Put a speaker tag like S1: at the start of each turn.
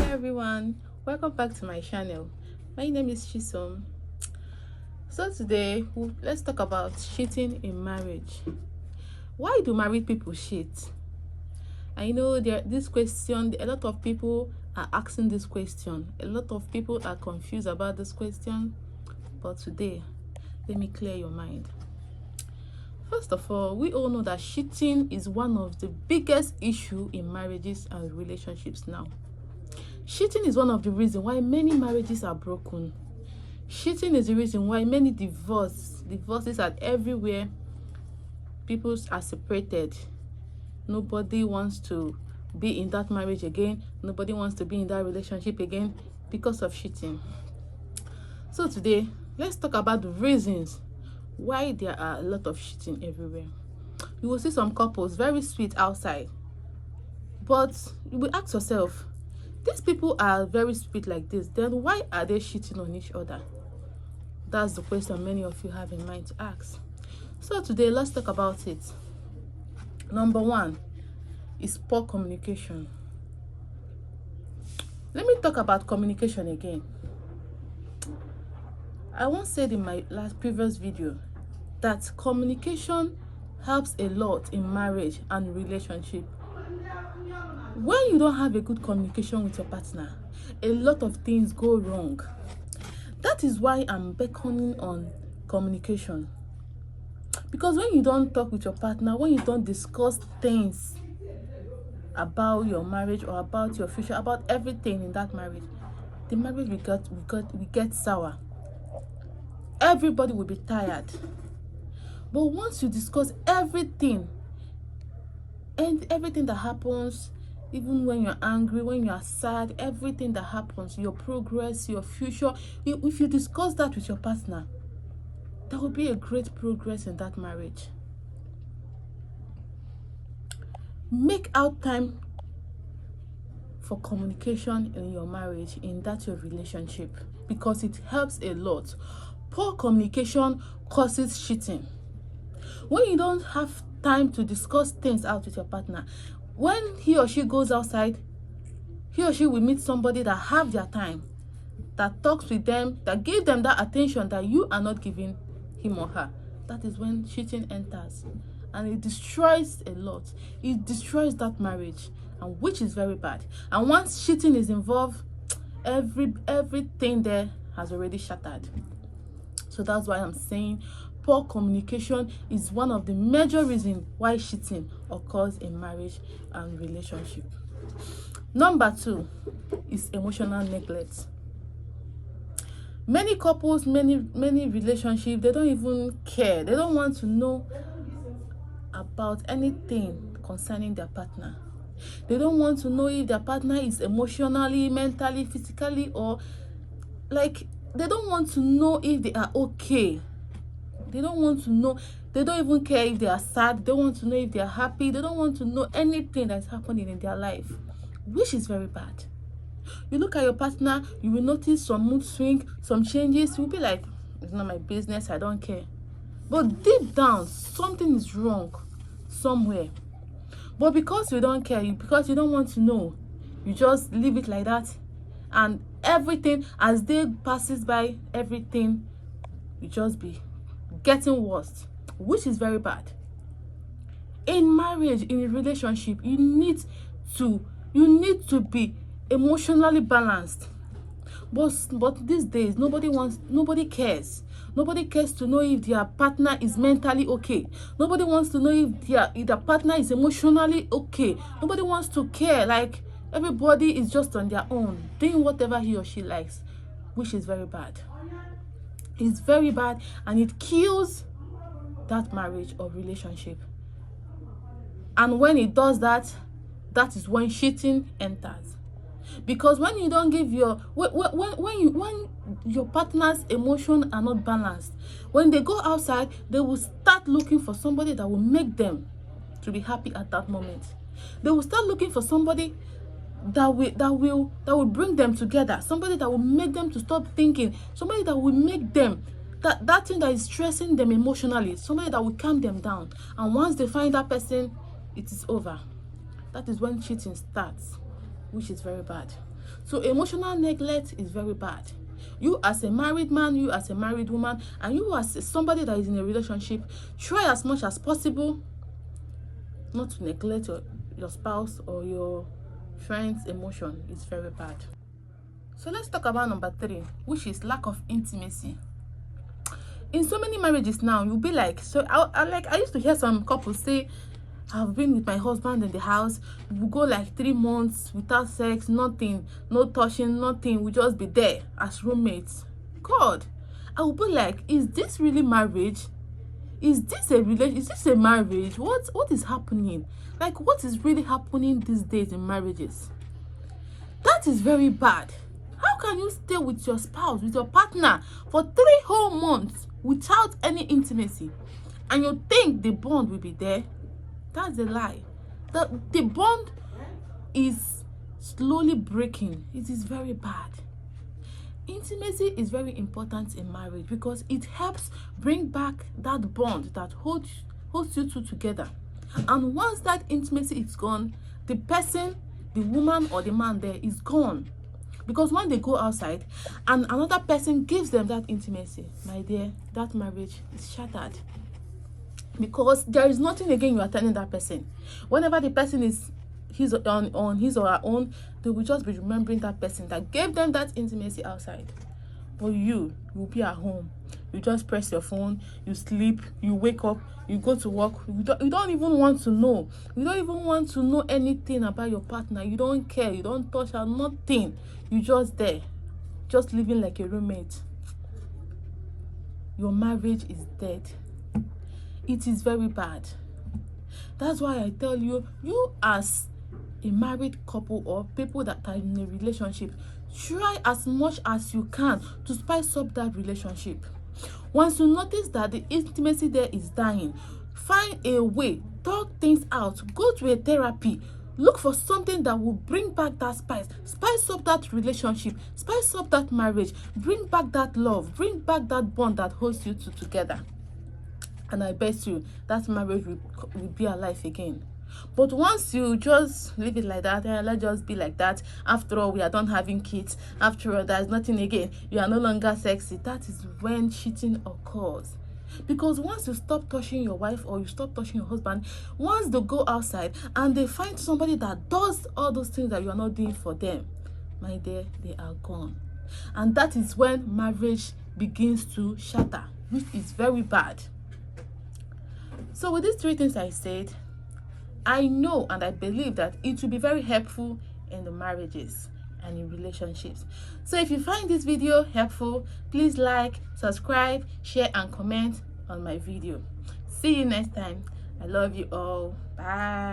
S1: everyone, welcome back to my channel. My name is Chisom. So today let's talk about cheating in marriage. Why do married people cheat? I know this question, a lot of people are asking this question. A lot of people are confused about this question, but today let me clear your mind. First of all, we all know that cheating is one of the biggest issues in marriages and relationships now. Cheating is one of the reasons why many marriages are broken. Cheating is the reason why many divorces are everywhere. People are separated. Nobody wants to be in that marriage again. Nobody wants to be in that relationship again because of cheating. So today, let's talk about the reasons why there are a lot of cheating everywhere. You will see some couples very sweet outside, but you will ask yourself, these people are very sweet like this, then why are they cheating on each other? That's the question many of you have in mind to ask. So today, let's talk about it. Number one is poor communication. Let me talk about communication again. I once said in my previous video that communication helps a lot in marriage and relationship. When you don't have a good communication with your partner, a lot of things go wrong. That is why I'm beckoning on communication. Because when you don't talk with your partner, when you don't discuss things about your marriage or about your future, about everything in that marriage, the marriage will get sour. Everybody will be tired. But once you discuss everything, and everything that happens, even when you're angry, when you are sad, everything that happens, your progress, your future, if you discuss that with your partner, there will be a great progress in that marriage. Make out time for communication in your marriage, in that your relationship, because it helps a lot. Poor communication causes cheating. When you don't have time to discuss things out with your partner, when he or she goes outside, he or she will meet somebody that have their time, that talks with them, that give them that attention that you are not giving him or her. That is when cheating enters, and it destroys a lot. It destroys that marriage, and which is very bad. And once cheating is involved, everything there has already shattered. So that's why I'm saying poor communication is one of the major reasons why cheating occurs in marriage and relationship. Number two is emotional neglect. Many couples, many relationships, they don't even care. They don't want to know about anything concerning their partner. They don't want to know if their partner is emotionally, mentally, physically, or like, they don't want to know if they are okay. They don't want to know. They don't even care if they are sad. They don't want to know if they are happy. They don't want to know anything that's happening in their life, which is very bad. You look at your partner, you will notice some mood swing, some changes. You'll be like, it's not my business, I don't care. But deep down, something is wrong somewhere. But because you don't care, because you don't want to know, you just leave it like that. And everything, as day passes by, everything will just be getting worse, which is very bad. In marriage, in a relationship, you need to be emotionally balanced. But these days, nobody cares. Nobody cares to know if their partner is mentally okay. Nobody wants to know if their partner is emotionally okay. Nobody wants to care. Like, everybody is just on their own, doing whatever he or she likes, which is very bad. It's very bad, and it kills that marriage or relationship. And when it does that, that is when cheating enters. Because when you don't give when your partner's emotions are not balanced, when they go outside, they will start looking for somebody that will make them to be happy at that moment. They will start looking for somebody that will bring them together, somebody that will make them to stop thinking, somebody that will make them that thing that is stressing them emotionally, somebody that will calm them down. And once they find that person, it is over. That is when cheating starts, which is very bad. So emotional neglect is very bad. You as a married man, you as a married woman, and you as somebody that is in a relationship, try as much as possible not to neglect your spouse or your friend's emotion. It's very bad. So let's talk about number 3, which is lack of intimacy. In so many marriages now, you'll be like, so I used to hear some couples say, I've been with my husband in the house, we go like 3 months without sex, nothing, no touching, nothing, we just be there as roommates. God, I will be like, is this really marriage? Is this a relation? Is this a marriage? What is happening? Like, what is really happening these days in marriages? That is very bad. How can you stay with your spouse, with your partner for 3 whole months without any intimacy, and you think the bond will be there? That's a lie. The bond is slowly breaking. It is very bad. Intimacy is very important in marriage because it helps bring back that bond that holds you two together. And once that intimacy is gone, the person, the woman or the man there is gone. Because when they go outside and another person gives them that intimacy, my dear, that marriage is shattered. Because there is nothing again you are telling that person. Whenever the person is on his or her own, they will just be remembering that person that gave them that intimacy outside. But you will be at home. You just press your phone, you sleep, you wake up, you go to work. You don't even want to know. You don't even want to know anything about your partner. You don't care. You don't touch her, nothing. You just there, just living like a roommate. Your marriage is dead. It is very bad. That's why I tell you, you as a married couple or people that are in a relationship, try as much as you can to spice up that relationship. Once you notice that the intimacy there is dying, find a way, talk things out, go to a therapy, look for something that will bring back that spice up that relationship, spice up that marriage, bring back that love, bring back that bond that holds you two together. And I bet you that marriage will be alive again. But once you just leave it like that, let's just be like that, after all we are done having kids, after all there's nothing again, you are no longer sexy, that is when cheating occurs. Because once you stop touching your wife or you stop touching your husband, once they go outside and they find somebody that does all those things that you are not doing for them, my dear, they are gone. And that is when marriage begins to shatter, which is very bad. So with these 3 things I said, I know and I believe that it will be very helpful in the marriages and in relationships. So if you find this video helpful, please like, subscribe, share and comment on my video. See you next time. I love you all. Bye.